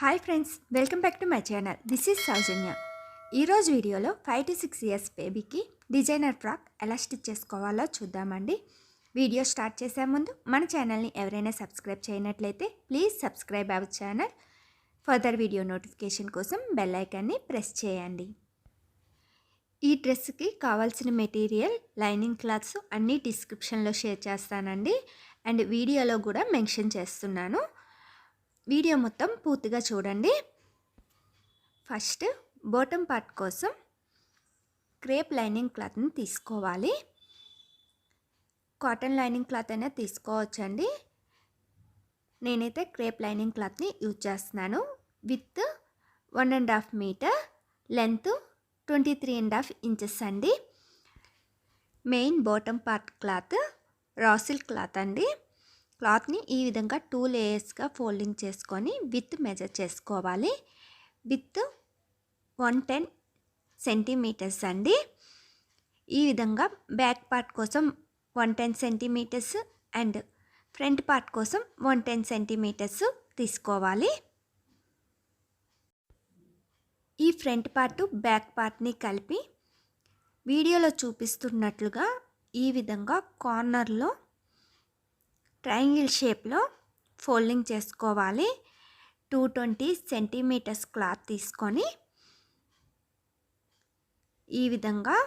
Hi friends, welcome back to my channel. This is Soujanya. ఈరోజు వీడియోలో 5 to 6 years బేబీకి designer frock ఎలా stitch చేసుకోవాలో చూద్దామండి. వీడియో స్టార్ట్ చేసే ముందు మన ఛానల్ని ఎవరైనా సబ్స్క్రైబ్ చేయనట్లయితే please subscribe our channel. Further video notification కోసం బెల్ ఐకాన్ని ప్రెస్ చేయండి. ఈ డ్రెస్కి కావాల్సిన మెటీరియల్, లైనింగ్ క్లాత్స్ అన్నీ డిస్క్రిప్షన్లో షేర్ చేస్తానండి. అండ్ వీడియోలో కూడా మెన్షన్ చేస్తున్నాను. వీడియో మొత్తం పూర్తిగా చూడండి. ఫస్ట్ బాటమ్ పార్ట్ కోసం క్రేప్ లైనింగ్ క్లాత్ని తీసుకోవాలి. కాటన్ లైనింగ్ క్లాత్ అయినా తీసుకోవచ్చండి. నేనైతే క్రేప్ లైనింగ్ క్లాత్ని యూజ్ చేస్తున్నాను. విత్ 1.5 మీటర్, లెంత్ 23.5 ఇంచెస్ అండి. Main bottom part cloth raw silk cloth అండి. క్లాత్ని ఈ విధంగా 2 లేయర్స్గా ఫోల్డింగ్ చేసుకొని విత్ మెజర్ చేసుకోవాలి. విత్ 110 సెంటీమీటర్స్ అండి. ఈ విధంగా బ్యాక్ పార్ట్ కోసం 110 సెంటీమీటర్స్ అండ్ ఫ్రంట్ పార్ట్ కోసం 110 సెంటీమీటర్స్ తీసుకోవాలి. ఈ ఫ్రంట్ పార్ట్ బ్యాక్ పార్ట్ని కలిపి వీడియోలో చూపిస్తున్నట్లుగా ఈ విధంగా కార్నర్లో ట్రయాంగిల్ షేప్లో ఫోల్డింగ్ చేసుకోవాలి. 220 సెంటీమీటర్స్ క్లాత్ తీసుకొని ఈ విధంగా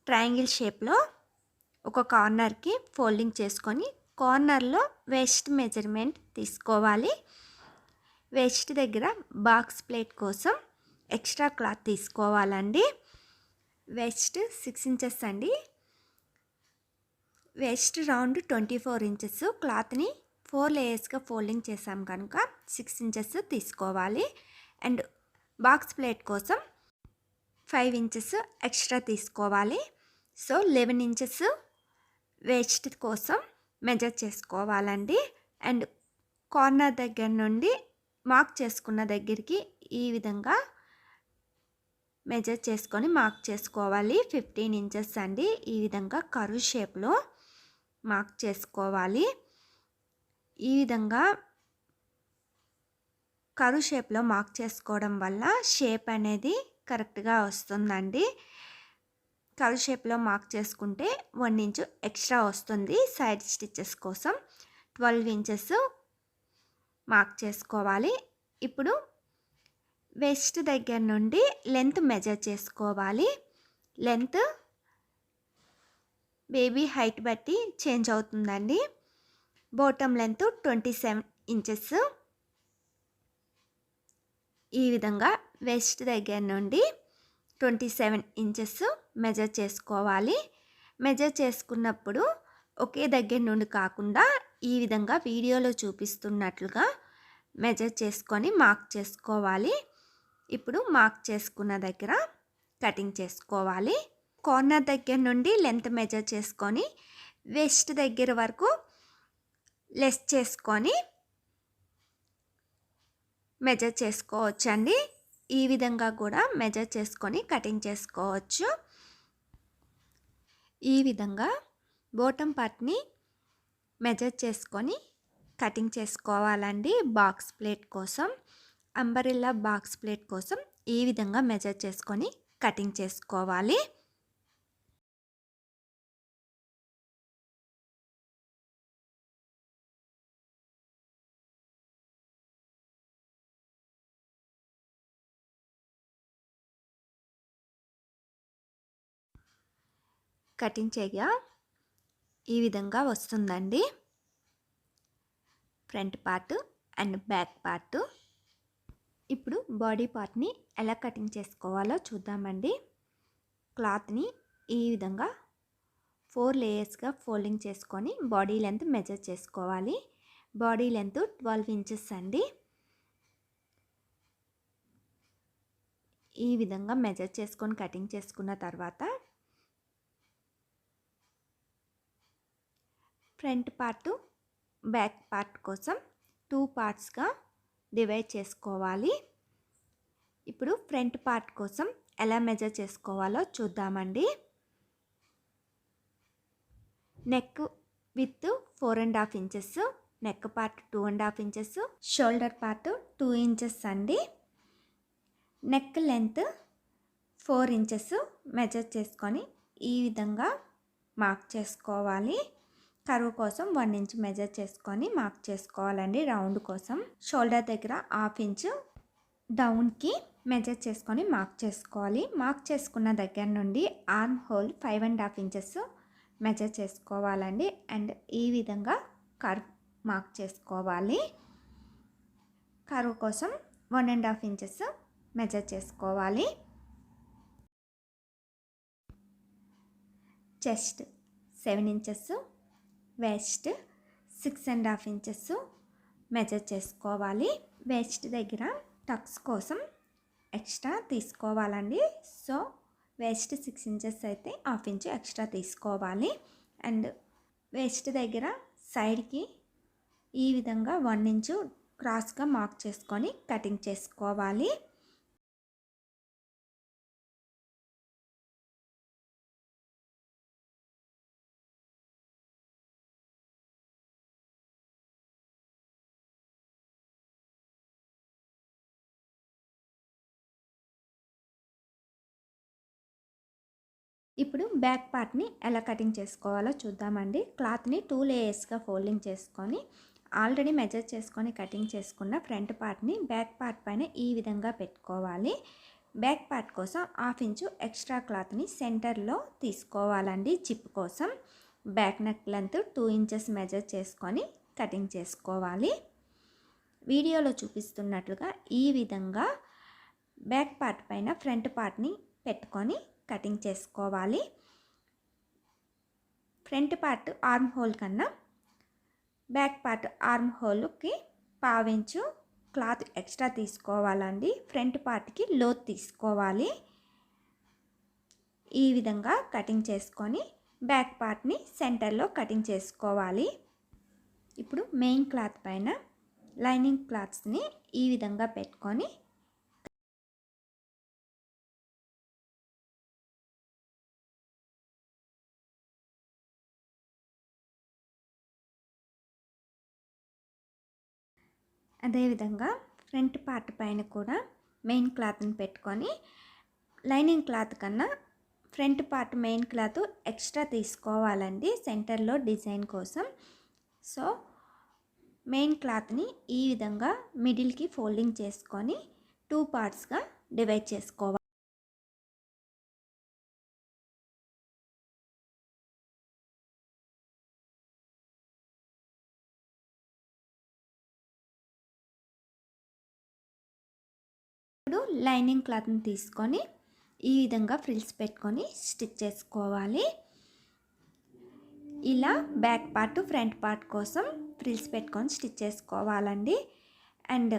ట్రయాంగిల్ షేప్లో ఒక కార్నర్కి ఫోల్డింగ్ చేసుకొని కార్నర్లో వేస్ట్ మెజర్మెంట్ తీసుకోవాలి. వేస్ట్ దగ్గర బాక్స్ ప్లేట్ కోసం ఎక్స్ట్రా క్లాత్ తీసుకోవాలండి. వేస్ట్ 6 ఇంచెస్ అండి. Waist round 24 inches. క్లాత్ని 4 లేయర్స్గా ఫోల్డింగ్ చేసాం కనుక 6 ఇంచెస్ తీసుకోవాలి. అండ్ బాక్స్ ప్లేట్ కోసం 5 ఇంచెస్ ఎక్స్ట్రా తీసుకోవాలి. సో 11 ఇంచెస్ వేస్ట్ కోసం మెజర్ చేసుకోవాలండి. అండ్ కార్నర్ దగ్గర నుండి మార్క్ చేసుకున్న దగ్గరికి ఈ విధంగా మెజర్ చేసుకొని మార్క్ చేసుకోవాలి. 15 ఇంచెస్ అండి. ఈ విధంగా కర్వ్ షేప్లో మార్క్ చేసుకోవాలి. ఈ విధంగా కర్వ్ షేప్లో మార్క్ చేసుకోవడం వల్ల షేప్ అనేది కరెక్ట్గా వస్తుందండి. కర్వ్ షేప్లో మార్క్ చేసుకుంటే 1 ఇంచు ఎక్స్ట్రా వస్తుంది. సైడ్ స్టిచెస్ కోసం 12 ఇంచెస్ మార్క్ చేసుకోవాలి. ఇప్పుడు వేస్ట్ దగ్గర నుండి లెంత్ మెజర్ చేసుకోవాలి. లెంత్ బేబీ హైట్ బట్టి చేంజ్ అవుతుందండి. Bottom length 27 inches. ఈ విధంగా వేస్ట్ దగ్గర నుండి 27 ఇంచెస్ మెజర్ చేసుకోవాలి. మెజర్ చేసుకున్నప్పుడు ఒకే దగ్గర నుండి కాకుండా ఈ విధంగా వీడియోలో చూపిస్తున్నట్లుగా మెజర్ చేసుకొని మార్క్ చేసుకోవాలి. ఇప్పుడు మార్క్ చేసుకున్న దగ్గర కటింగ్ చేసుకోవాలి. కార్నర్ దగ్గర నుండి లెంత్ మెజర్ చేసుకొని వేస్ట్ దగ్గర వరకు లెస్ చేసుకొని మెజర్ చేసుకోవచ్చండి. ఈ విధంగా కూడా మెజర్ చేసుకొని కటింగ్ చేసుకోవచ్చు. ఈ విధంగా బాటమ్ పార్ట్ని మెజర్ చేసుకొని కటింగ్ చేసుకోవాలండి. బాక్స్ ప్లేట్ కోసం, అంబరెల్లా బాక్స్ ప్లేట్ కోసం ఈ విధంగా మెజర్ చేసుకొని కటింగ్ చేసుకోవాలి. కటింగ్ చేయగా ఈ విధంగా వస్తుందండి front part and back part. ఇప్పుడు బాడీ పార్ట్ని ఎలా కటింగ్ చేసుకోవాలో చూద్దామండి. క్లాత్ని ఈ విధంగా 4 లేయర్స్గా ఫోల్డింగ్ చేసుకొని బాడీ లెంత్ మెజర్ చేసుకోవాలి. బాడీ లెంత్ 12 ఇంచెస్ అండి. ఈ విధంగా మెజర్ చేసుకొని కటింగ్ చేసుకున్న తర్వాత ఫ్రంట్ పార్ట్ బ్యాక్ పార్ట్ కోసం 2 పార్ట్స్గా డివైడ్ చేసుకోవాలి. ఇప్పుడు ఫ్రంట్ పార్ట్ కోసం ఎలా మెజర్ చేసుకోవాలో చూద్దామండి. Neck with 4.5 inches, neck part 2.5 inches, shoulder part 2 inches అండి. నెక్ లెంత్ 4 ఇంచెస్ మెజర్ చేసుకొని ఈ విధంగా మార్క్ చేసుకోవాలి. కరువు కోసం 1 ఇంచ్ మెజర్ చేసుకొని మార్క్ చేసుకోవాలండి రౌండ్ కోసం. షోల్డర్ దగ్గర 1/2 ఇంచ్ డౌన్కి మెజర్ చేసుకొని మార్క్ చేసుకోవాలి. మార్క్ చేసుకున్న దగ్గర నుండి ఆర్మ్ హోల్ 5.5 ఇంచెస్ మెజర్ చేసుకోవాలండి. అండ్ ఈ విధంగా కర్వ్ మార్క్ చేసుకోవాలి. కర్వ్ కోసం 1.5 ఇంచెస్ మెజర్ చేసుకోవాలి. Chest 7 inches, waste 6.5 inches measure చేసుకోవాలి. వేస్ట్ దగ్గర టక్స్ కోసం ఎక్స్ట్రా తీసుకోవాలండి. సో వేస్ట్ 6 ఇంచెస్ అయితే 1/2 ఇంచ్ ఎక్స్ట్రా తీసుకోవాలి. అండ్ వేస్ట్ దగ్గర సైడ్కి ఈ విధంగా 1 ఇంచు క్రాస్గా మార్క్ చేసుకొని కటింగ్ చేసుకోవాలి. ఇప్పుడు బ్యాక్ పార్ట్ని ఎలా కటింగ్ చేసుకోవాలో చూద్దామండి. క్లాత్ని 2 లేయర్స్గా ఫోల్డింగ్ చేసుకొని ఆల్రెడీ మెజర్ చేసుకొని కటింగ్ చేసుకున్న ఫ్రంట్ పార్ట్ని బ్యాక్ పార్ట్ పైన ఈ విధంగా పెట్టుకోవాలి. బ్యాక్ పార్ట్ కోసం 1/2 ఇంచు ఎక్స్ట్రా క్లాత్ని సెంటర్లో తీసుకోవాలండి జిప్ కోసం. Back neck length 2 inches measure చేసుకొని కటింగ్ చేసుకోవాలి. వీడియోలో చూపిస్తున్నట్లుగా ఈ విధంగా బ్యాక్ పార్ట్ పైన ఫ్రంట్ పార్ట్ని పెట్టుకొని కటింగ్ చేసుకోవాలి. ఫ్రంట్ పార్ట్ ఆర్మ్ హోల్ కన్నా బ్యాక్ పార్ట్ ఆర్మ్ హోల్కి 1/2 ఇంచు క్లాత్ ఎక్స్ట్రా తీసుకోవాలండి. ఫ్రంట్ పార్ట్కి లోత్ తీసుకోవాలి. ఈ విధంగా కటింగ్ చేసుకొని బ్యాక్ పార్ట్ని సెంటర్లో కటింగ్ చేసుకోవాలి. ఇప్పుడు మెయిన్ క్లాత్ పైన లైనింగ్ క్లాత్స్ని ఈ విధంగా పెట్టుకొని అదేవిధంగా ఫ్రంట్ పార్ట్ పైన కూడా మెయిన్ క్లాత్ని పెట్టుకొని లైనింగ్ క్లాత్ కన్నా front part main cloth extra తీసుకోవాలండి సెంటర్లో డిజైన్ కోసం. సో మెయిన్ క్లాత్ని ఈ విధంగా మిడిల్కి ఫోల్డింగ్ చేసుకొని 2 పార్ట్స్గా డివైడ్ చేసుకోవాలి. ఇప్పుడు లైనింగ్ క్లాత్ని తీసుకొని ఈ విధంగా ఫ్రిల్స్ పెట్టుకొని స్టిచ్ చేసుకోవాలి. ఇలా బ్యాక్ పార్ట్ ఫ్రంట్ పార్ట్ కోసం ఫ్రిల్స్ పెట్టుకొని స్టిచ్ చేసుకోవాలండి. అండ్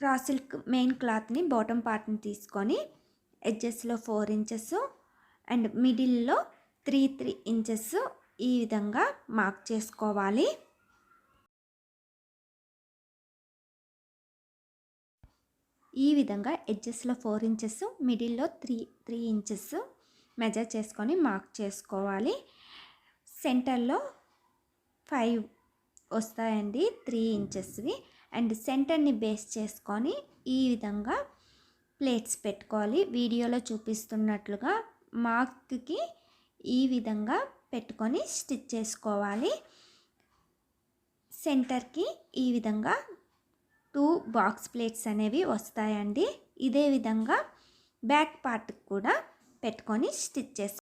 రా సిల్క్ మెయిన్ క్లాత్ని బాటమ్ పార్ట్ని తీసుకొని ఎడ్జెస్లో 4 ఇంచెస్ అండ్ మిడిల్లో 3 ఇంచెస్ ఈ విధంగా మార్క్ చేసుకోవాలి. ఈ విధంగా ఎడ్జెస్లో 4 ఇంచెస్ మిడిల్లో 3 ఇంచెస్ మెజర్ చేసుకొని మార్క్ చేసుకోవాలి. సెంటర్లో 5 వస్తాయండి 3 ఇంచెస్వి. అండ్ సెంటర్ని బేస్ చేసుకొని ఈ విధంగా ప్లేట్స్ పెట్టుకోవాలి. వీడియోలో చూపిస్తున్నట్లుగా మార్క్కి ఈ విధంగా పెట్టుకొని స్టిచ్ చేసుకోవాలి. సెంటర్కి ఈ విధంగా 2 బాక్స్ ప్లేట్స్ అనేవి వస్తాయండి. ఇదే విధంగా బ్యాక్ పార్ట్ కూడా పెట్టుకొని స్టిచ్ చేసుకోవాలి.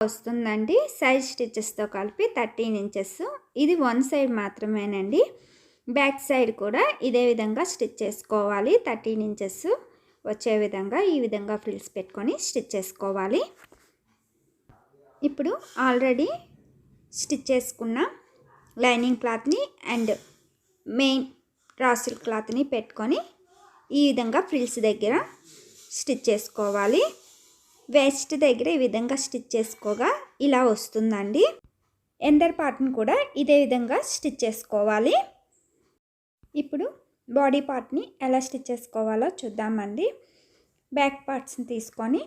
వస్తుందండి. సైడ్ స్టిచెస్తో కలిపి 13 ఇంచెస్. ఇది వన్ సైడ్ మాత్రమేనండి. బ్యాక్ సైడ్ కూడా ఇదే విధంగా స్టిచ్ చేసుకోవాలి. 13 ఇంచెస్ వచ్చే విధంగా ఈ విధంగా ఫ్రిల్స్ పెట్టుకొని స్టిచ్ చేసుకోవాలి. ఇప్పుడు ఆల్రెడీ స్టిచ్ చేసుకున్న లైనింగ్ క్లాత్ని అండ్ మెయిన్ రా సిల్క్ క్లాత్ని పెట్టుకొని ఈ విధంగా ఫ్రిల్స్ దగ్గర స్టిచ్ చేసుకోవాలి. వేస్ట్ దగ్గర ఈ విధంగా స్టిచ్ చేసుకోగా ఇలా వస్తుందండి. ఎండర్ పార్ట్ని కూడా ఇదే విధంగా స్టిచ్ చేసుకోవాలి. ఇప్పుడు బాడీ పార్ట్ని ఎలా స్టిచ్ చేసుకోవాలో చూద్దామండి. బ్యాక్ పార్ట్స్ని తీసుకొని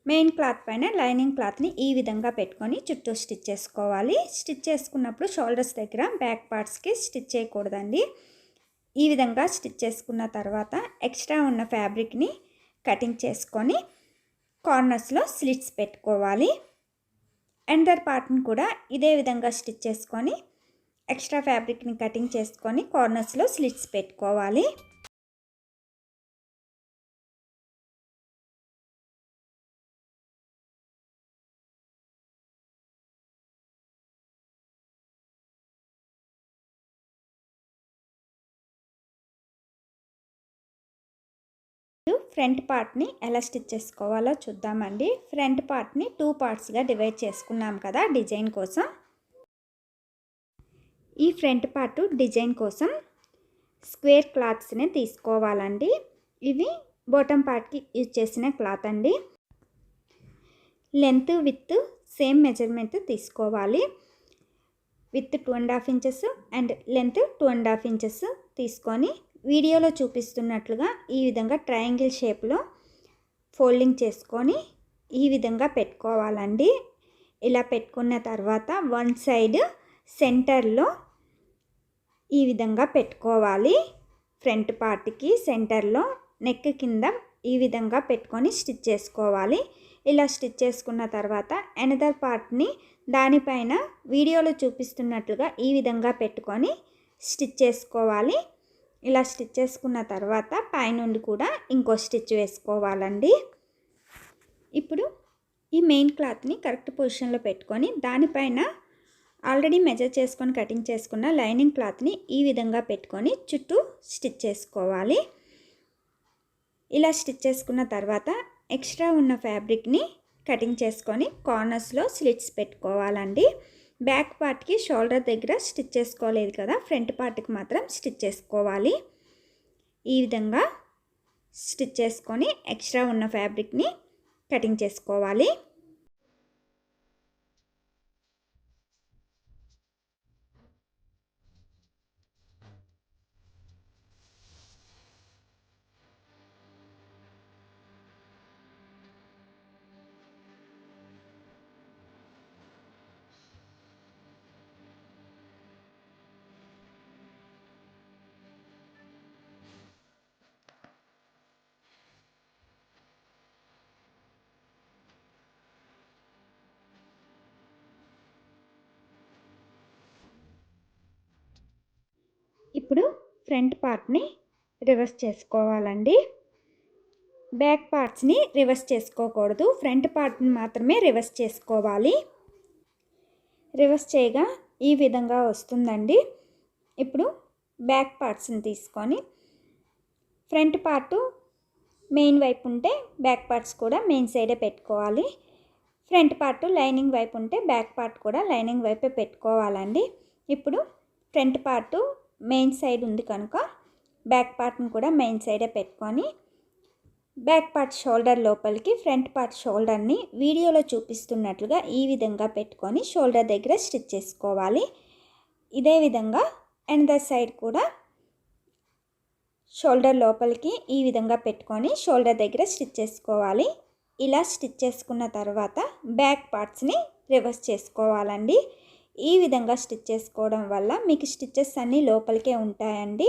మెయిన్ క్లాత్ పైన లైనింగ్ క్లాత్ని ఈ విధంగా పెట్టుకొని చుట్టూ స్టిచ్ చేసుకోవాలి. స్టిచ్ చేసుకున్నప్పుడు షోల్డర్స్ దగ్గర బ్యాక్ పార్ట్స్కి స్టిచ్ చేయకూడదండి. ఈ విధంగా స్టిచ్ చేసుకున్న తర్వాత ఎక్స్ట్రా ఉన్న ఫ్యాబ్రిక్ని కటింగ్ చేసుకొని కార్నర్స్లో స్లిట్స్ పెట్టుకోవాలి. ఎండర్ పార్ట్ని కూడా ఇదే విధంగా స్టిచ్ చేసుకొని ఎక్స్ట్రా ఫ్యాబ్రిక్ని కటింగ్ చేసుకొని కార్నర్స్లో స్లిట్స్ పెట్టుకోవాలి. ఫ్రంట్ పార్ట్ని ఎలా స్టిచ్ చేసుకోవాలో చూద్దామండి. ఫ్రంట్ పార్ట్ని 2 పార్ట్స్గా డివైడ్ చేసుకున్నాం కదా డిజైన్ కోసం. ఈ ఫ్రంట్ పార్ట్ డిజైన్ కోసం స్క్వేర్ క్లాత్స్ని తీసుకోవాలండి. ఇవి బాటమ్ పార్ట్కి యూజ్ చేసిన క్లాత్ అండి. లెంత్ విత్ సేమ్ మెజర్మెంట్ తీసుకోవాలి. With 2.5 inches and length 2.5 inches తీసుకొని వీడియోలో చూపిస్తున్నట్లుగా ఈ విధంగా ట్రయాంగిల్ షేప్లో ఫోల్డింగ్ చేసుకొని ఈ విధంగా పెట్టుకోవాలండి. ఇలా పెట్టుకున్న తర్వాత వన్ సైడ్ సెంటర్లో ఈ విధంగా పెట్టుకోవాలి. ఫ్రంట్ పార్ట్కి సెంటర్లో నెక్ కింద ఈ విధంగా పెట్టుకొని స్టిచ్ చేసుకోవాలి. ఇలా స్టిచ్ చేసుకున్న తర్వాత ఎనదర్ పార్ట్ని దానిపైన వీడియోలో చూపిస్తున్నట్లుగా ఈ విధంగా పెట్టుకొని స్టిచ్ చేసుకోవాలి. ఇలా స్టిచ్ చేసుకున్న తర్వాత పైనుండి కూడా ఇంకో స్టిచ్ వేసుకోవాలండి. ఇప్పుడు ఈ మెయిన్ క్లాత్ని కరెక్ట్ పొజిషన్లో పెట్టుకొని దానిపైన ఆల్రెడీ మెజర్ చేసుకొని కటింగ్ చేసుకున్న లైనింగ్ క్లాత్ని ఈ విధంగా పెట్టుకొని చుట్టూ స్టిచ్ చేసుకోవాలి. ఇలా స్టిచ్ చేసుకున్న తర్వాత ఎక్స్ట్రా ఉన్న ఫ్యాబ్రిక్ని కటింగ్ చేసుకొని కార్నర్స్లో స్లిట్స్ పెట్టుకోవాలండి. బ్యాక్ పార్ట్కి షోల్డర్ దగ్గర స్టిచ్ చేసుకోలేదు కదా, ఫ్రంట్ పార్ట్కి మాత్రం స్టిచ్ చేసుకోవాలి. ఈ విధంగా స్టిచ్ చేసుకొని ఎక్స్ట్రా ఉన్న ఫ్యాబ్రిక్ని కటింగ్ చేసుకోవాలి. ఇప్పుడు ఫ్రంట్ పార్ట్ని రివర్స్ చేసుకోవాలండి. బ్యాక్ పార్ట్స్ని రివర్స్ చేసుకోకూడదు, ఫ్రంట్ పార్ట్ని మాత్రమే రివర్స్ చేసుకోవాలి. రివర్స్ చేయగా ఈ విధంగా వస్తుందండి. ఇప్పుడు బ్యాక్ పార్ట్స్ని తీసుకొని ఫ్రంట్ పార్ట్ మెయిన్ వైపు ఉంటే బ్యాక్ పార్ట్స్ కూడా మెయిన్ సైడే పెట్టుకోవాలి. ఫ్రంట్ పార్ట్ లైనింగ్ వైపు ఉంటే బ్యాక్ పార్ట్ కూడా లైనింగ్ వైపే పెట్టుకోవాలండి. ఇప్పుడు ఫ్రంట్ పార్ట్ మెయిన్ సైడ్ ఉంది కనుక బ్యాక్ పార్ట్ని కూడా మెయిన్ సైడే పెట్టుకొని బ్యాక్ పార్ట్ షోల్డర్ లోపలికి ఫ్రంట్ పార్ట్ షోల్డర్ని వీడియోలో చూపిస్తున్నట్లుగా ఈ విధంగా పెట్టుకొని షోల్డర్ దగ్గర స్టిచ్ చేసుకోవాలి. ఇదే విధంగా అనదర్ సైడ్ కూడా షోల్డర్ లోపలికి ఈ విధంగా పెట్టుకొని షోల్డర్ దగ్గర స్టిచ్ చేసుకోవాలి. ఇలా స్టిచ్ చేసుకున్న తర్వాత బ్యాక్ పార్ట్స్ని రివర్స్ చేసుకోవాలండి. ఈ విధంగా స్టిచ్ చేసుకోవడం వల్ల మీకు స్టిచెస్ అన్నీ లోపలికే ఉంటాయండి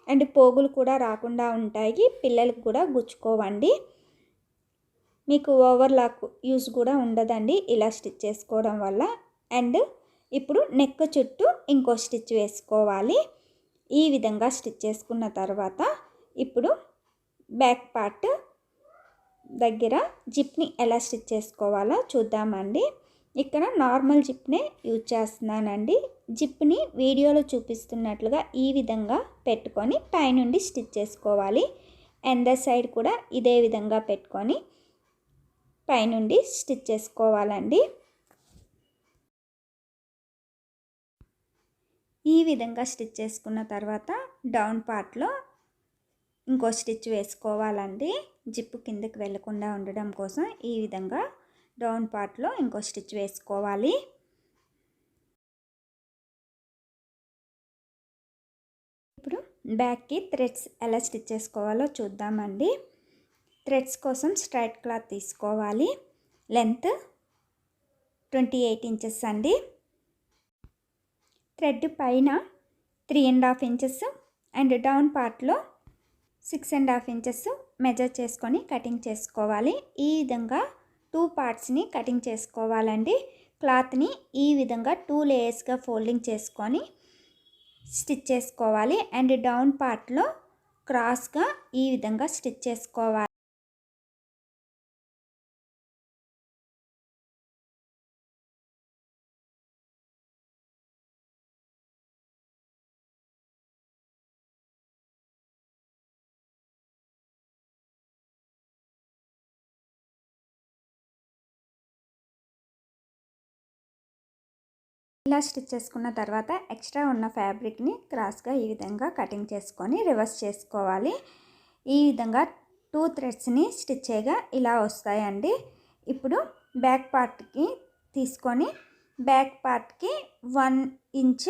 అండ్ పోగులు కూడా రాకుండా ఉంటాయి, పిల్లలకు కూడా గుచ్చుకోవండి, మీకు ఓవర్లాక్ యూజ్ కూడా ఉండదండి ఇలా స్టిచ్ చేసుకోవడం వల్ల. అండ్ ఇప్పుడు నెక్ చుట్టూ ఇంకో స్టిచ్ వేసుకోవాలి. ఈ విధంగా స్టిచ్ చేసుకున్న తర్వాత ఇప్పుడు బ్యాక్ పార్ట్ దగ్గర జిప్ని ఎలా స్టిచ్ చేసుకోవాలో చూద్దామండి. ఇక్కడ నార్మల్ జిప్నే యూజ్ చేస్తున్నానండి. జిప్ని వీడియోలో చూపిస్తున్నట్లుగా ఈ విధంగా పెట్టుకొని పైనుండి స్టిచ్ చేసుకోవాలి. అండర్ సైడ్ కూడా ఇదే విధంగా పెట్టుకొని పైనుండి స్టిచ్ చేసుకోవాలండి. ఈ విధంగా స్టిచ్ చేసుకున్న తర్వాత డౌన్ పార్ట్లో ఇంకో స్టిచ్ వేసుకోవాలండి. జిప్పు కిందకి వెళ్ళకుండా ఉండడం కోసం ఈ విధంగా డౌన్ పార్ట్లో ఇంకో స్టిచ్ వేసుకోవాలి. ఇప్పుడు బ్యాక్కి థ్రెడ్స్ ఎలా స్టిచ్ చేసుకోవాలో చూద్దామండి. థ్రెడ్స్ కోసం స్ట్రైట్ క్లాత్ తీసుకోవాలి. లెంత్ 28 ఇంచెస్ అండి. థ్రెడ్ పైన 3.5 ఇంచెస్ అండ్ డౌన్ పార్ట్లో 6.5 ఇంచెస్ మెజర్ చేసుకొని కటింగ్ చేసుకోవాలి. ఈ విధంగా 2 పార్ట్స్ని కటింగ్ చేసుకోవాలండి. క్లాత్ని ఈ విధంగా 2 లేయర్స్గా ఫోల్డింగ్ చేసుకొని స్టిచ్ చేసుకోవాలి. అండ్ డౌన్ పార్ట్లో క్రాస్గా ఈ విధంగా స్టిచ్ చేసుకోవాలి. ఇలా స్టిచ్ చేసుకున్న తర్వాత ఎక్స్ట్రా ఉన్న ఫ్యాబ్రిక్ని క్రాస్గా ఈ విధంగా కటింగ్ చేసుకొని రివర్స్ చేసుకోవాలి. ఈ విధంగా 2 థ్రెడ్స్ని స్టిచ్ చేయగా ఇలా వస్తాయండి. ఇప్పుడు బ్యాక్ పార్ట్కి తీసుకొని బ్యాక్ పార్ట్కి 1 ఇంచ్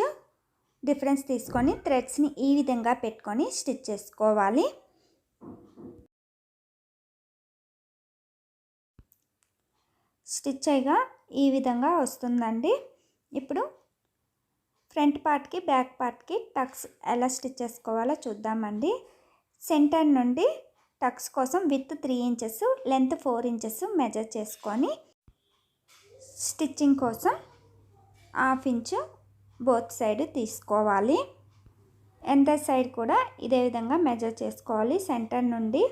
డిఫరెన్స్ తీసుకొని థ్రెడ్స్ని ఈ విధంగా పెట్టుకొని స్టిచ్ చేసుకోవాలి. స్టిచ్ చేయగా ఈ విధంగా వస్తుందండి. ఇప్పుడు ఫ్రంట్ పార్ట్కి బ్యాక్ పార్ట్కి టక్స్ ఎలా స్టిచ్ చేసుకోవాలో చూద్దామండి. సెంటర్ నుండి టక్స్ కోసం with 3 inches length 4 inches measure చేసుకొని స్టిచ్చింగ్ కోసం 1/2 ఇంచు బోత్ సైడ్ తీసుకోవాలి. ఎండర్ సైడ్ కూడా ఇదే విధంగా మెజర్ చేసుకోవాలి. సెంటర్ నుండి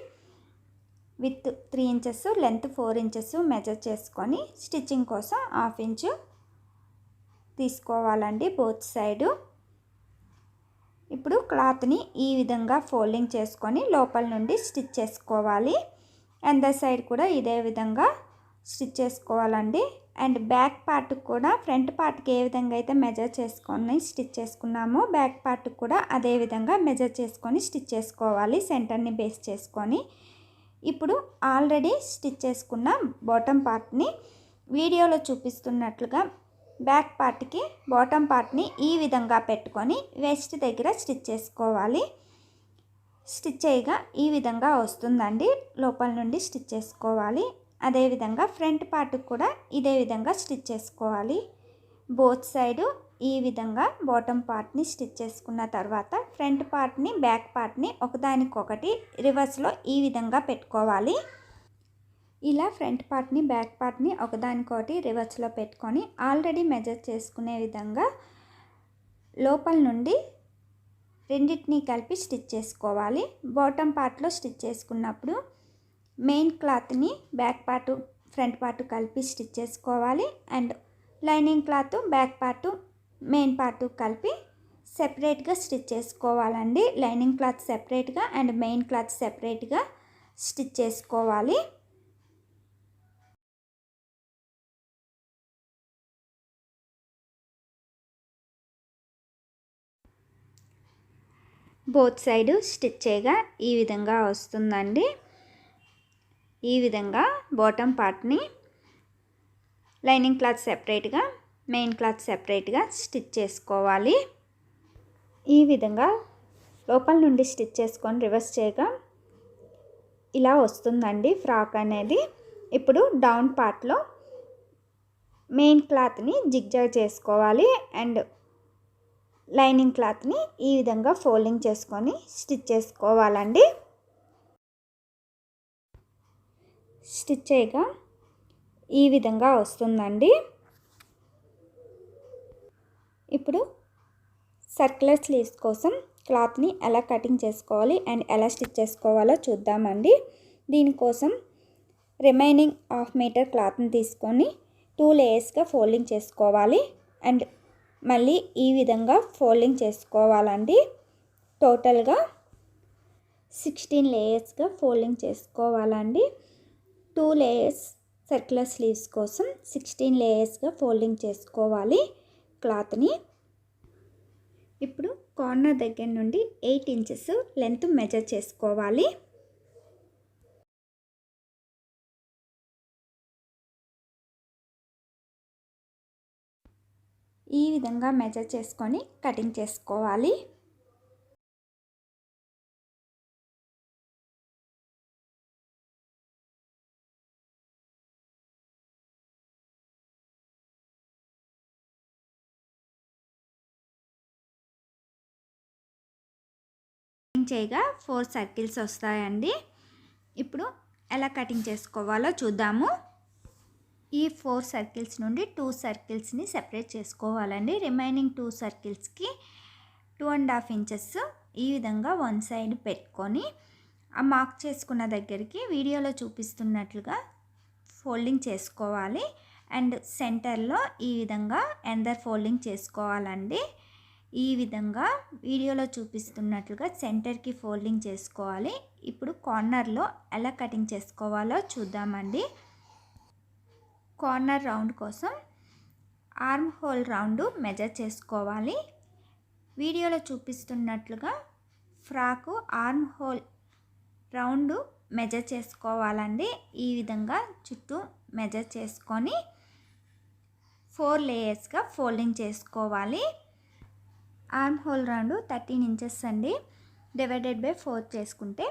with 3 inches length 4 inches measure చేసుకొని స్టిచ్చింగ్ కోసం 1/2 ఇంచు తీసుకోవాలండి బోత్ సైడు. ఇప్పుడు క్లాత్ని ఈ విధంగా ఫోల్డింగ్ చేసుకొని లోపల నుండి స్టిచ్ చేసుకోవాలి. అండర్ సైడ్ కూడా ఇదే విధంగా స్టిచ్ చేసుకోవాలండి. అండ్ బ్యాక్ పార్ట్ కూడా ఫ్రంట్ పార్ట్కి ఏ విధంగా అయితే మెజర్ చేసుకొని స్టిచ్ చేసుకున్నామో బ్యాక్ పార్ట్ కూడా అదే విధంగా మెజర్ చేసుకొని స్టిచ్ చేసుకోవాలి సెంటర్ని బేస్ చేసుకొని. ఇప్పుడు ఆల్రెడీ స్టిచ్ చేసుకున్న బాటమ్ పార్ట్ని వీడియోలో చూపిస్తున్నట్లుగా బ్యాక్ పార్ట్కి బాటమ్ పార్ట్ని ఈ విధంగా పెట్టుకొని వేస్ట్ దగ్గర స్టిచ్ చేసుకోవాలి. స్టిచ్ చేయగా ఈ విధంగా వస్తుందండి. లోపల నుండి స్టిచ్ చేసుకోవాలి. అదేవిధంగా ఫ్రంట్ పార్ట్ కూడా ఇదే విధంగా స్టిచ్ చేసుకోవాలి. బోత్ సైడు ఈ విధంగా బాటమ్ పార్ట్ని స్టిచ్ చేసుకున్న తర్వాత ఫ్రంట్ పార్ట్ని బ్యాక్ పార్ట్ని ఒకదానికొకటి రివర్స్లో ఈ విధంగా పెట్టుకోవాలి. ఇలా ఫ్రంట్ పార్ట్ని బ్యాక్ పార్ట్ని ఒకదానికొకటి రివర్స్లో పెట్టుకొని ఆల్రెడీ మెజర్ చేసుకునే విధంగా లోపల నుండి రెండింటిని కలిపి స్టిచ్ చేసుకోవాలి. బాటమ్ పార్ట్లో స్టిచ్ చేసుకున్నప్పుడు మెయిన్ క్లాత్ని బ్యాక్ పార్ట్ ఫ్రంట్ పార్ట్ కలిపి స్టిచ్ చేసుకోవాలి. And lining cloth back part main part కలిపి సెపరేట్గా స్టిచ్ చేసుకోవాలండి. లైనింగ్ క్లాత్ సెపరేట్గా అండ్ మెయిన్ క్లాత్ సెపరేట్గా స్టిచ్ చేసుకోవాలి. బోత్ సైడ్ స్టిచ్ చేయగా ఈ విధంగా వస్తుందండి. ఈ విధంగా బాటమ్ పార్ట్ని లైనింగ్ క్లాత్ సెపరేట్గా మెయిన్ క్లాత్ సెపరేట్గా స్టిచ్ చేసుకోవాలి. ఈ విధంగా లోపల నుండి స్టిచ్ చేసుకొని రివర్స్ చేయగా ఇలా వస్తుందండి ఫ్రాక్ అనేది. ఇప్పుడు డౌన్ పార్ట్లో మెయిన్ క్లాత్ని జిగ్జాగ్ చేసుకోవాలి. అండ్ లైనింగ్ క్లాత్ని ఈ విధంగా ఫోల్డింగ్ చేసుకొని స్టిచ్ చేసుకోవాలండి. స్టిచ్ చేయగా ఈ విధంగా వస్తుందండి. ఇప్పుడు సర్క్యులర్ స్లీవ్స్ కోసం క్లాత్ని ఎలా కటింగ్ చేసుకోవాలి అండ్ ఎలా స్టిచ్ చేసుకోవాలో చూద్దామండి. దీనికోసం రిమైనింగ్ 1/2 మీటర్ క్లాత్ని తీసుకొని 2 లేయర్స్గా ఫోల్డింగ్ చేసుకోవాలి అండ్ మళ్ళీ ఈ విధంగా ఫోల్డింగ్ చేసుకోవాలండి. టోటల్గా 16 లేయర్స్గా ఫోల్డింగ్ చేసుకోవాలండి. 2 లేయర్స్ సర్క్యులర్ స్లీవ్స్ కోసం 16 లేయర్స్గా ఫోల్డింగ్ చేసుకోవాలి క్లాత్ని. ఇప్పుడు కార్నర్ దగ్గర నుండి 8 ఇంచెస్ లెంత్ మెజర్ చేసుకోవాలి. ఈ విధంగా మెజర్ చేసుకొని కటింగ్ చేసుకోవాలి. చేయగా 4 సర్కిల్స్ వస్తాయండి. ఇప్పుడు ఎలా కటింగ్ చేసుకోవాలో చూద్దాము. ఈ 4 సర్కిల్స్ నుండి 2 సర్కిల్స్ని సెపరేట్ చేసుకోవాలండి. రిమైనింగ్ 2 సర్కిల్స్కి 2.5 ఇంచెస్ ఈ విధంగా వన్ సైడ్ పెట్టుకొని ఆ మార్క్ చేసుకున్న దగ్గరికి వీడియోలో చూపిస్తున్నట్లుగా ఫోల్డింగ్ చేసుకోవాలి. అండ్ సెంటర్లో ఈ విధంగా ఎందర్ ఫోల్డింగ్ చేసుకోవాలండి. ఈ విధంగా వీడియోలో చూపిస్తున్నట్లుగా సెంటర్కి ఫోల్డింగ్ చేసుకోవాలి. ఇప్పుడు కార్నర్లో ఎలా కటింగ్ చేసుకోవాలో చూద్దామండి. కార్నర్ రౌండ్ కోసం ఆర్మ్ హోల్ రౌండ్ మెజర్ చేసుకోవాలి. వీడియోలో చూపిస్తున్నట్లుగా frock arm hole round measure చేసుకోవాలండి. ఈ విధంగా చుట్టూ మెజర్ చేసుకొని 4 లేయర్స్గా ఫోల్డింగ్ చేసుకోవాలి. ఆర్మ్ హోల్ రౌండ్ 13 ఇంచెస్ అండి. డివైడెడ్ బై 4 చేసుకుంటే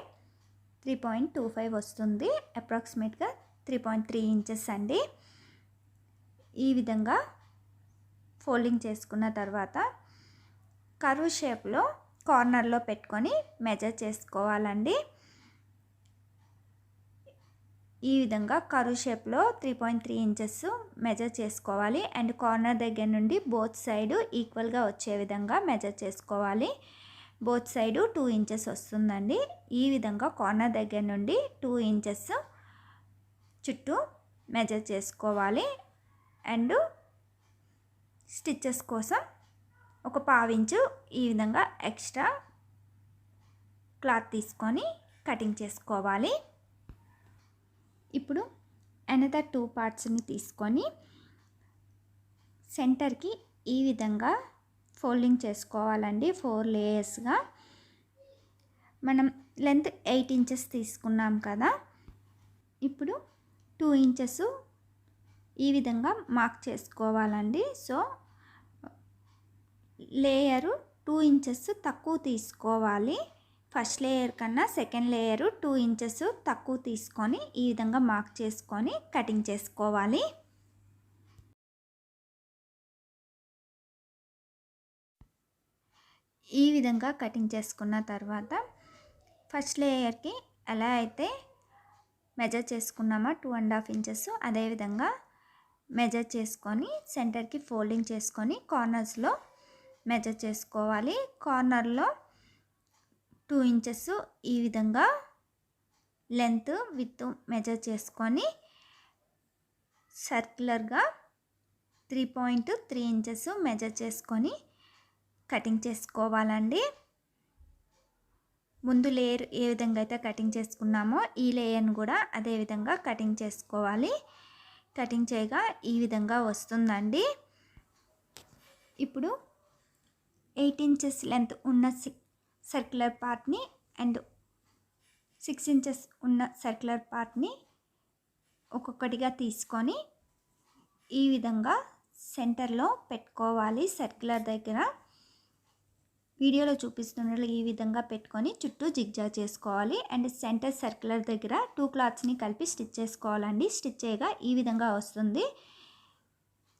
3.25 వస్తుంది. అప్రాక్సిమేట్గా 3.3 ఇంచెస్ అండి. ఈ విధంగా ఫోల్డింగ్ చేసుకున్న తర్వాత కర్వ్ షేప్లో కార్నర్లో పెట్టుకొని మెజర్ చేసుకోవాలండి. ఈ విధంగా కర్వ్ షేప్లో 3.3 ఇంచెస్ మెజర్ చేసుకోవాలి. అండ్ కార్నర్ దగ్గర నుండి బోత్ సైడ్ ఈక్వల్గా వచ్చే విధంగా మెజర్ చేసుకోవాలి. బోత్ సైడ్ 2 ఇంచెస్ వస్తుందండి. ఈ విధంగా కార్నర్ దగ్గర నుండి 2 ఇంచెస్ చుట్టూ మెజర్ చేసుకోవాలి. అండ్ స్టిచ్చెస్ కోసం ఒక 1/2 ఇంచు ఈ విధంగా ఎక్స్ట్రా క్లాత్ తీసుకొని కటింగ్ చేసుకోవాలి. ఇప్పుడు అనదర్ 2 పార్ట్స్ని తీసుకొని సెంటర్కి ఈ విధంగా ఫోల్డింగ్ చేసుకోవాలండి. 4 లేయర్స్గా. మనం లెంత్ 8 ఇంచెస్ తీసుకున్నాం కదా. ఇప్పుడు 2 ఇంచెస్ ఈ విధంగా మార్క్ చేసుకోవాలండి. సో లేయరు 2 ఇంచెస్ తక్కువ తీసుకోవాలి. ఫస్ట్ లేయర్ కన్నా సెకండ్ లేయర్ 2 ఇంచెస్ తక్కువ తీసుకొని ఈ విధంగా మార్క్ చేసుకొని కటింగ్ చేసుకోవాలి. ఈ విధంగా కటింగ్ చేసుకున్న తర్వాత ఫస్ట్ లేయర్కి ఎలా అయితే మెజర్ చేసుకున్నామో 2.5 ఇంచెస్ అదేవిధంగా మెజర్ చేసుకొని సెంటర్కి ఫోల్డింగ్ చేసుకొని కార్నర్స్లో మెజర్ చేసుకోవాలి. కార్నర్లో 2 ఇంచెస్ ఈ విధంగా లెంత్ విత్ మెజర్ చేసుకొని సర్క్యులర్గా 3.3 ఇంచెస్ మెజర్ చేసుకొని కటింగ్ చేసుకోవాలండి. ముందు లేయర్ ఏ విధంగా అయితే కటింగ్ చేసుకున్నామో ఈ లేయర్ని కూడా అదే విధంగా కటింగ్ చేసుకోవాలి. కటింగ్ చేయగా ఈ విధంగా వస్తుందండి. ఇప్పుడు 8 ఇంచెస్ లెంత్ ఉన్న సర్క్యులర్ పార్ట్ని అండ్ 6 ఇంచెస్ ఉన్న సర్క్యులర్ పార్ట్ని ఒక్కొక్కటిగా తీసుకొని ఈ విధంగా సెంటర్లో పెట్టుకోవాలి. సర్క్యులర్ దగ్గర వీడియోలో చూపిస్తున్నట్లు ఈ విధంగా పెట్టుకొని చుట్టూ జిగ్జాగ్ చేసుకోవాలి. అండ్ సెంటర్ సర్క్యులర్ దగ్గర 2 క్లాత్స్ని కలిపి స్టిచ్ చేసుకోవాలండి. స్టిచ్ చేయగా ఈ విధంగా వస్తుంది.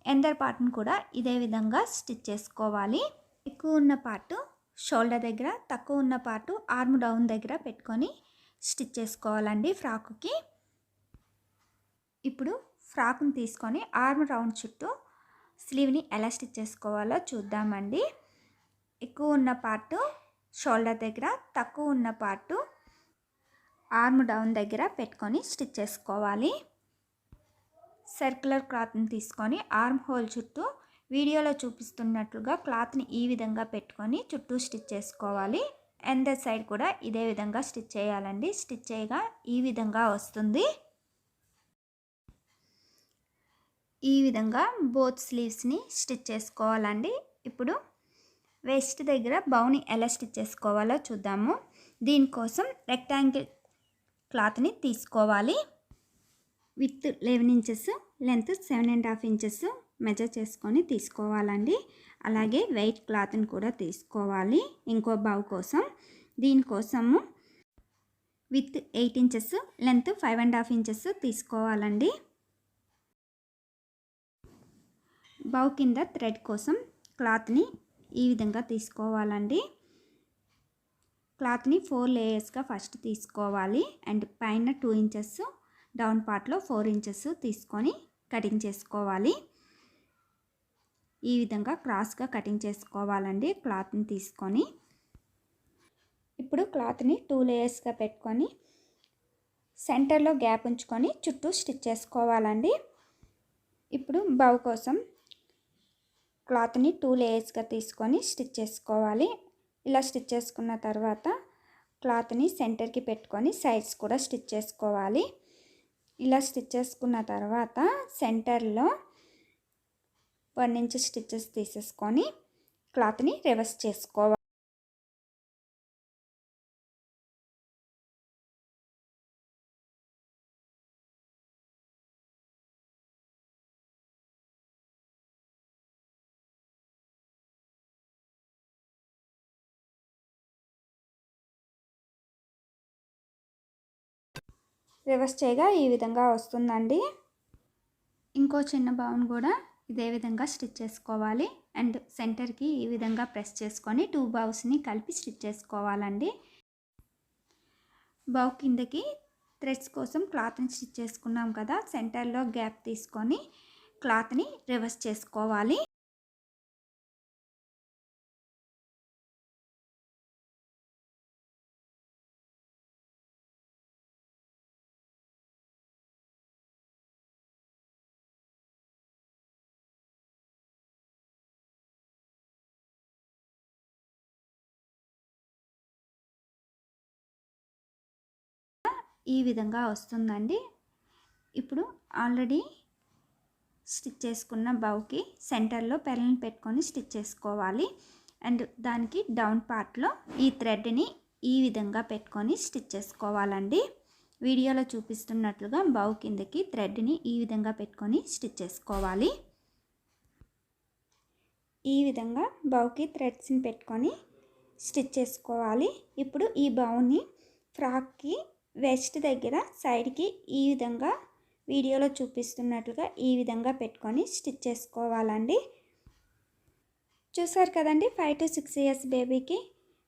ఎందర్ పార్ట్ని కూడా ఇదే విధంగా స్టిచ్ చేసుకోవాలి. ఎక్కువ ఉన్న పార్ట్ షోల్డర్ దగ్గర, తక్కువ ఉన్న పార్ట్ ఆర్మ్ డౌన్ దగ్గర పెట్టుకొని స్టిచ్ చేసుకోవాలండి ఫ్రాక్కి. ఇప్పుడు ఫ్రాక్ని తీసుకొని ఆర్మ్ రౌండ్ చుట్టూ స్లీవ్ని ఎలా స్టిచ్ చేసుకోవాలో చూద్దామండి. ఎక్కువ ఉన్న పార్ట్ షోల్డర్ దగ్గర, తక్కువ ఉన్న పార్ట్ ఆర్మ్ డౌన్ దగ్గర పెట్టుకొని స్టిచ్ చేసుకోవాలి. సర్క్యులర్ క్లాత్ని తీసుకొని ఆర్మ్ హోల్ చుట్టూ వీడియోలో చూపిస్తున్నట్లుగా క్లాత్ని ఈ విధంగా పెట్టుకొని చుట్టూ స్టిచ్ చేసుకోవాలి. అండ్ సైడ్ కూడా ఇదే విధంగా స్టిచ్ చేయాలండి. స్టిచ్ చేయగా ఈ విధంగా వస్తుంది. ఈ విధంగా బోత్ స్లీవ్స్ని స్టిచ్ చేసుకోవాలండి. ఇప్పుడు వేస్ట్ దగ్గర బౌని ఎలా స్టిచ్ చేసుకోవాలో చూద్దాము. దీనికోసం రెక్టాంగిల్ క్లాత్ని తీసుకోవాలి. With 11 inches, length 7.5 inches measure చేసుకొని తీసుకోవాలండి. అలాగే వెయిట్ క్లాత్ని కూడా తీసుకోవాలి ఇంకో బౌ కోసం. దీనికోసము విత్ 8 ఇంచెస్, లెంత్ 5.5 ఇంచెస్ తీసుకోవాలండి. బౌ కింద థ్రెడ్ కోసం క్లాత్ని ఈ విధంగా తీసుకోవాలండి. క్లాత్ని 4 లేయర్స్గా ఫస్ట్ తీసుకోవాలి. అండ్ పైన 2 ఇంచెస్, డౌన్ పార్ట్లో 4 ఇంచెస్ తీసుకొని కటింగ్ చేసుకోవాలి. ఈ విధంగా క్రాస్గా కటింగ్ చేసుకోవాలండి క్లాత్ని తీసుకొని. ఇప్పుడు క్లాత్ని 2 లేయర్స్గా పెట్టుకొని సెంటర్లో గ్యాప్ ఉంచుకొని చుట్టూ స్టిచ్ చేసుకోవాలండి. ఇప్పుడు బౌ కోసం క్లాత్ని 2 లేయర్స్గా తీసుకొని స్టిచ్ చేసుకోవాలి. ఇలా స్టిచ్ చేసుకున్న తర్వాత క్లాత్ని సెంటర్కి పెట్టుకొని సైడ్స్ కూడా స్టిచ్ చేసుకోవాలి. ఇలా స్టిచ్ చేసుకున్న తర్వాత సెంటర్లో 1 ఇంచ్ స్టిచెస్ తీసేసుకొని క్లాత్ని రివర్స్ చేసుకోవాలి. రివర్స్ చేయగా ఈ విధంగా వస్తుందండి. ఇంకో చిన్న బౌన్ కూడా ఇదే విధంగా స్టిచ్ చేసుకోవాలి. అండ్ సెంటర్కి ఈ విధంగా ప్రెస్ చేసుకొని 2 బౌస్ని కలిపి స్టిచ్ చేసుకోవాలండి. బౌ కిందకి థ్రెడ్స్ కోసం క్లాత్ని స్టిచ్ చేసుకున్నాం కదా, సెంటర్లో గ్యాప్ తీసుకొని క్లాత్ని రివర్స్ చేసుకోవాలి. ఈ విధంగా వస్తుందండి. ఇప్పుడు ఆల్రెడీ స్టిచ్ చేసుకున్న బౌకి సెంటర్లో పెరల్ని పెట్టుకొని స్టిచ్ చేసుకోవాలి. అండ్ దానికి డౌన్ పార్ట్లో ఈ థ్రెడ్ని ఈ విధంగా పెట్టుకొని స్టిచ్ చేసుకోవాలండి. వీడియోలో చూపిస్తున్నట్లుగా బౌ కిందకి థ్రెడ్ని ఈ విధంగా పెట్టుకొని స్టిచ్ చేసుకోవాలి. ఈ విధంగా బౌకి థ్రెడ్స్ని పెట్టుకొని స్టిచ్ చేసుకోవాలి. ఇప్పుడు ఈ బౌని ఫ్రాక్కి వెస్ట్ దగ్గర సైడ్కి ఈ విధంగా వీడియోలో చూపిస్తున్నట్లుగా ఈ విధంగా పెట్టుకొని స్టిచ్ చేసుకోవాలండి. చూసారు కదండి 5 to 6 years బేబీకి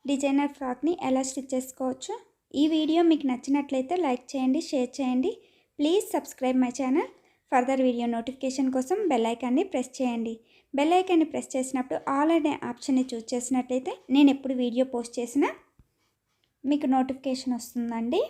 డిజైనర్ ఫ్రాక్ని ఎలా స్టిచ్ చేసుకోవచ్చు. ఈ వీడియో మీకు నచ్చినట్లయితే లైక్ చేయండి, షేర్ చేయండి. Please subscribe my channel. Further video notification కోసం బెల్ ఐకాన్ని ప్రెస్ చేయండి. బెల్ ఐకాన్ని ప్రెస్ చేసినప్పుడు ఆల్ అనే ఆప్షన్ని చూస్ చేసినట్లయితే నేను ఎప్పుడు వీడియో పోస్ట్ చేసినా మీకు నోటిఫికేషన్ వస్తుందండి.